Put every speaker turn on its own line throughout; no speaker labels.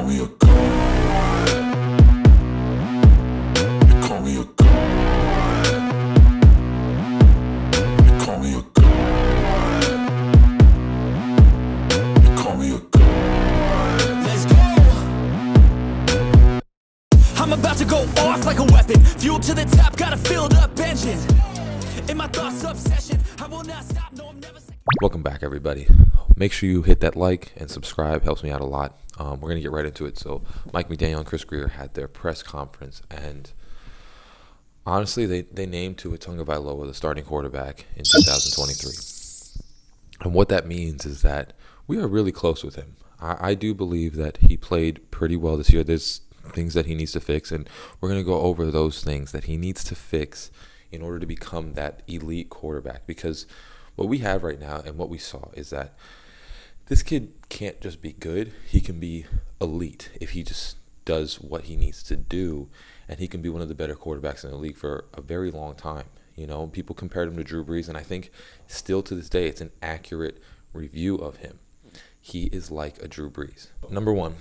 me a god. They call me a god. They call me a god. They call me a god.
Let's go. I'm about to go off like a weapon. Fuel to the top, got a filled up engine. In my thoughts obsession, I will not stop. No, I'm never.
Welcome back, everybody. Make sure you hit that like and subscribe. Helps me out a lot. We're going to get right into it. So Mike McDaniel and Chris Greer had their press conference, and honestly, they named Tua Tagovailoa the starting quarterback in 2023. And what that means is that we are really close with him. I do believe that he played pretty well this year. There's things that he needs to fix, and we're going to go over those things that he needs to fix in order to become that elite quarterback. Because what we have right now and what we saw is that this kid can't just be good. He can be elite if he just does what he needs to do, and he can be one of the better quarterbacks in the league for a very long time. You know, people compared him to Drew Brees, and I think still to this day it's an accurate review of him. He is like a Drew Brees. Number one,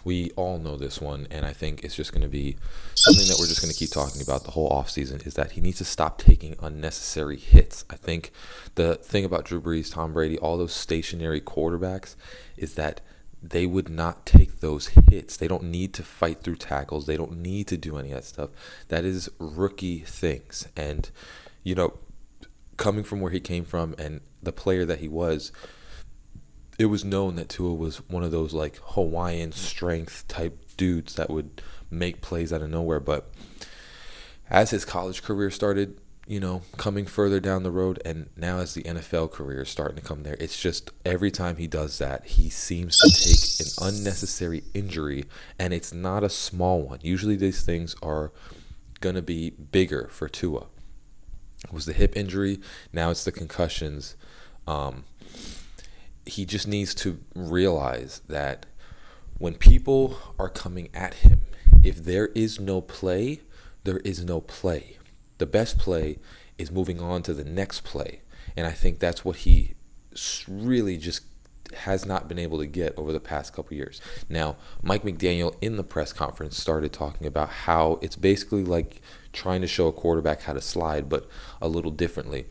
we all know this one, and I think it's just going to be something that we're just going to keep talking about the whole offseason, is that he needs to stop taking unnecessary hits. I think the thing about Drew Brees, Tom Brady, all those stationary quarterbacks is that they would not take those hits. They don't need to fight through tackles. They don't need to do any of that stuff. That is rookie things. And, you know, coming from where he came from and the player that he was, it was known that Tua was one of those like Hawaiian strength type dudes that would make plays out of nowhere. But as his college career started, you know, coming further down the road, and now as the NFL career is starting to come there, it's just every time he does that, he seems to take an unnecessary injury, and it's not a small one. Usually these things are going to be bigger for Tua. It was the hip injury, now it's the concussions. He just needs to realize that when people are coming at him, if there is no play, there is no play. The best play is moving on to the next play. And I think that's what he really just has not been able to get over the past couple years. Now, Mike McDaniel in the press conference started talking about how it's basically like trying to show a quarterback how to slide, but a little differently.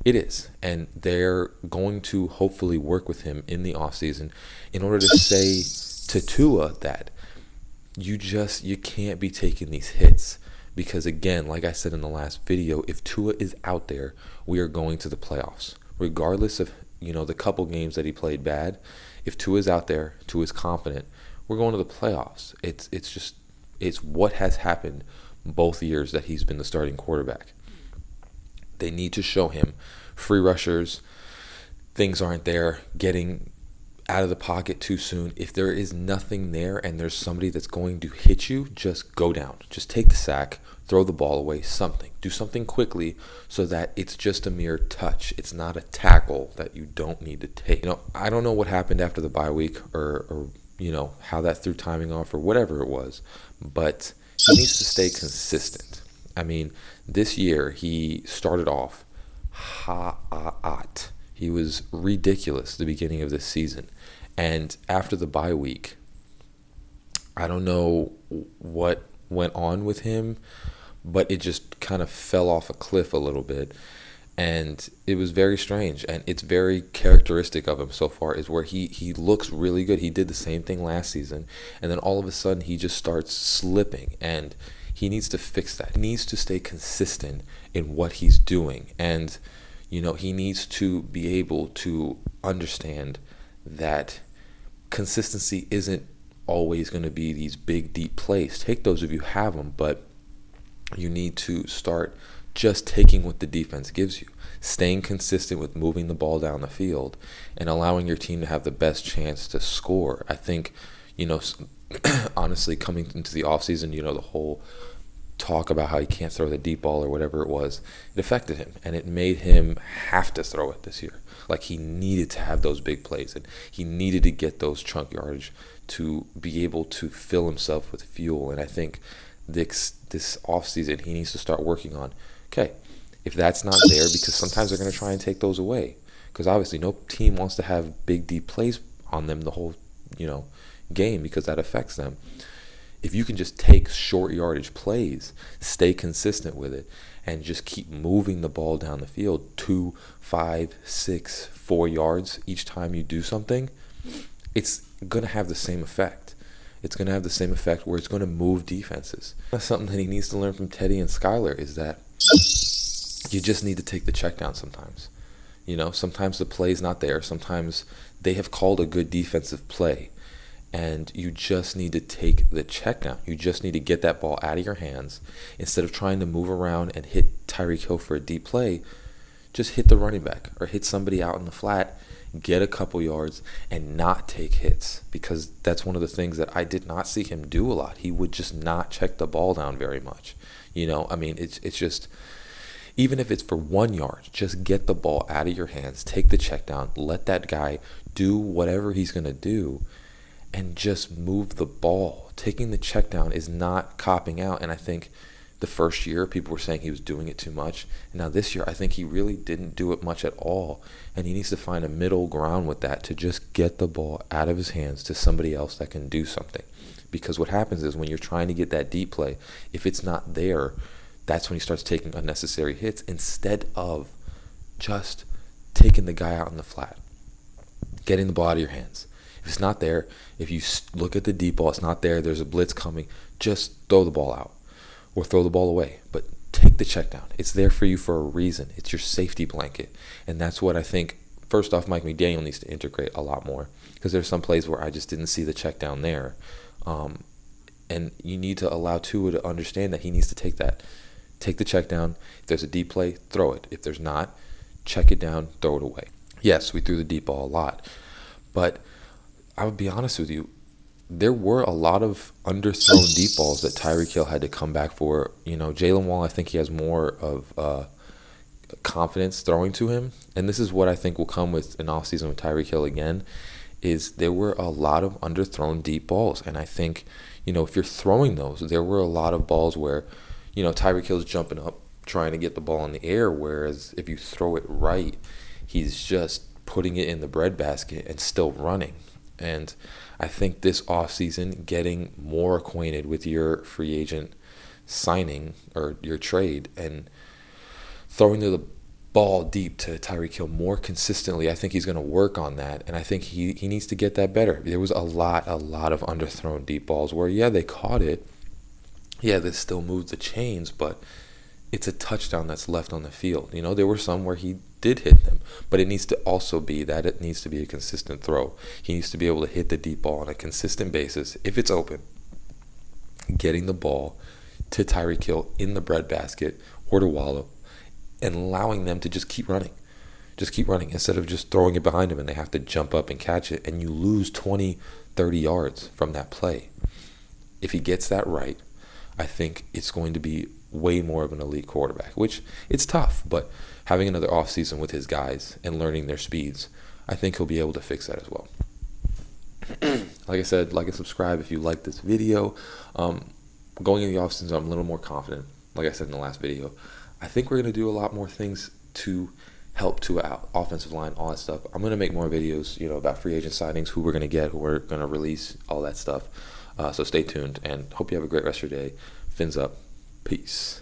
It is, and they're going to hopefully work with him in the offseason in order to say to Tua that you can't be taking these hits. Because again, like I said in the last video, if Tua is out there, we are going to the playoffs. Regardless of, you know, the couple games that he played bad, if Tua is out there, Tua is confident, we're going to the playoffs. It's what has happened both years that he's been the starting quarterback. They need to show him free rushers, things aren't there, getting out of the pocket too soon. If there is nothing there and there's somebody that's going to hit you, just go down. Just take the sack, throw the ball away, something. Do something quickly so that it's just a mere touch. It's not a tackle that you don't need to take. You know, I don't know what happened after the bye week or you know, how that threw timing off or whatever it was, but he needs to stay consistent. I mean, this year he started off hot. He was ridiculous at the beginning of this season. And after the bye week, I don't know what went on with him, but it just kind of fell off a cliff a little bit. And it was very strange. And it's very characteristic of him so far is where he looks really good. He did the same thing last season. And then all of a sudden he just starts slipping. And he needs to fix that. He needs to stay consistent in what he's doing. And, you know, he needs to be able to understand that consistency isn't always going to be these big, deep plays. Take those if you have them, but you need to start just taking what the defense gives you, staying consistent with moving the ball down the field and allowing your team to have the best chance to score. I think, you know, honestly, coming into the offseason, you know, the whole talk about how he can't throw the deep ball or whatever it was, it affected him, and it made him have to throw it this year. Like, he needed to have those big plays, and he needed to get those chunk yardage to be able to fill himself with fuel. And I think this offseason, he needs to start working on, okay, if that's not there, because sometimes they're going to try and take those away, because obviously no team wants to have big, deep plays on them the whole game, because that affects them. If you can just take short yardage plays, stay consistent with it, and just keep moving the ball down the field 2, 5, 6, 4 yards each time you do something, it's going to have the same effect. It's going to have the same effect where it's going to move defenses. That's something that he needs to learn from Teddy and Skylar, is that you just need to take the check down sometimes. Sometimes the play's not there. Sometimes they have called a good defensive play, and you just need to take the check down. You just need to get that ball out of your hands. Instead of trying to move around and hit Tyreek Hill for a deep play, just hit the running back or hit somebody out in the flat, get a couple yards, and not take hits, because that's one of the things that I did not see him do a lot. He would just not check the ball down very much. It's just, even if it's for 1 yard, just get the ball out of your hands, take the check down, let that guy do whatever he's going to do, and just move the ball. Taking the check down is not copping out, and I think the first year people were saying he was doing it too much, and now this year I think he really didn't do it much at all, and he needs to find a middle ground with that, to just get the ball out of his hands to somebody else that can do something. Because what happens is, when you're trying to get that deep play, if it's not there, that's when he starts taking unnecessary hits, instead of just taking the guy out in the flat, getting the ball out of your hands. If it's not there, if you look at the deep ball, it's not there, there's a blitz coming, just throw the ball out or throw the ball away. But take the check down. It's there for you for a reason. It's your safety blanket. And that's what I think, first off, Mike McDaniel needs to integrate a lot more, because there's some plays where I just didn't see the check down there. And you need to allow Tua to understand that he needs to take the check down. If there's a deep play, throw it. If there's not, check it down, throw it away. Yes, we threw the deep ball a lot, but I would be honest with you, there were a lot of underthrown deep balls that Tyreek Hill had to come back for. Jalen Wall, I think he has more of confidence throwing to him. And this is what I think will come with an offseason with Tyreek Hill again, is there were a lot of underthrown deep balls. And I think, if you're throwing those, there were a lot of balls where, Tyreek Hill's jumping up, trying to get the ball in the air, whereas if you throw it right, he's just putting it in the breadbasket and still running. And I think this offseason, getting more acquainted with your free agent signing or your trade and throwing the ball deep to Tyreek Hill more consistently, I think he's going to work on that. And I think he needs to get that better. There was a lot of underthrown deep balls where, yeah, they caught it. Yeah, they still moved the chains, but it's a touchdown that's left on the field. There were some where he did hit them, but it needs to also be that it needs to be a consistent throw. He needs to be able to hit the deep ball on a consistent basis if it's open, getting the ball to Tyreek Hill in the breadbasket or to Wallow, and allowing them to just keep running instead of just throwing it behind him and they have to jump up and catch it, and you lose 20, 30 yards from that play. If he gets that right, I think it's going to be way more of an elite quarterback, which it's tough, but having another offseason with his guys and learning their speeds, I think he'll be able to fix that as well. Like I said, like and subscribe if you like this video. Going in the offseason, I'm a little more confident. Like I said in the last video, I think we're going to do a lot more things to help Tua out, offensive line, all that stuff. I'm going to make more videos, about free agent signings, who we're going to get, who we're going to release, all that stuff. So stay tuned, and hope you have a great rest of your day. Fins up. Peace.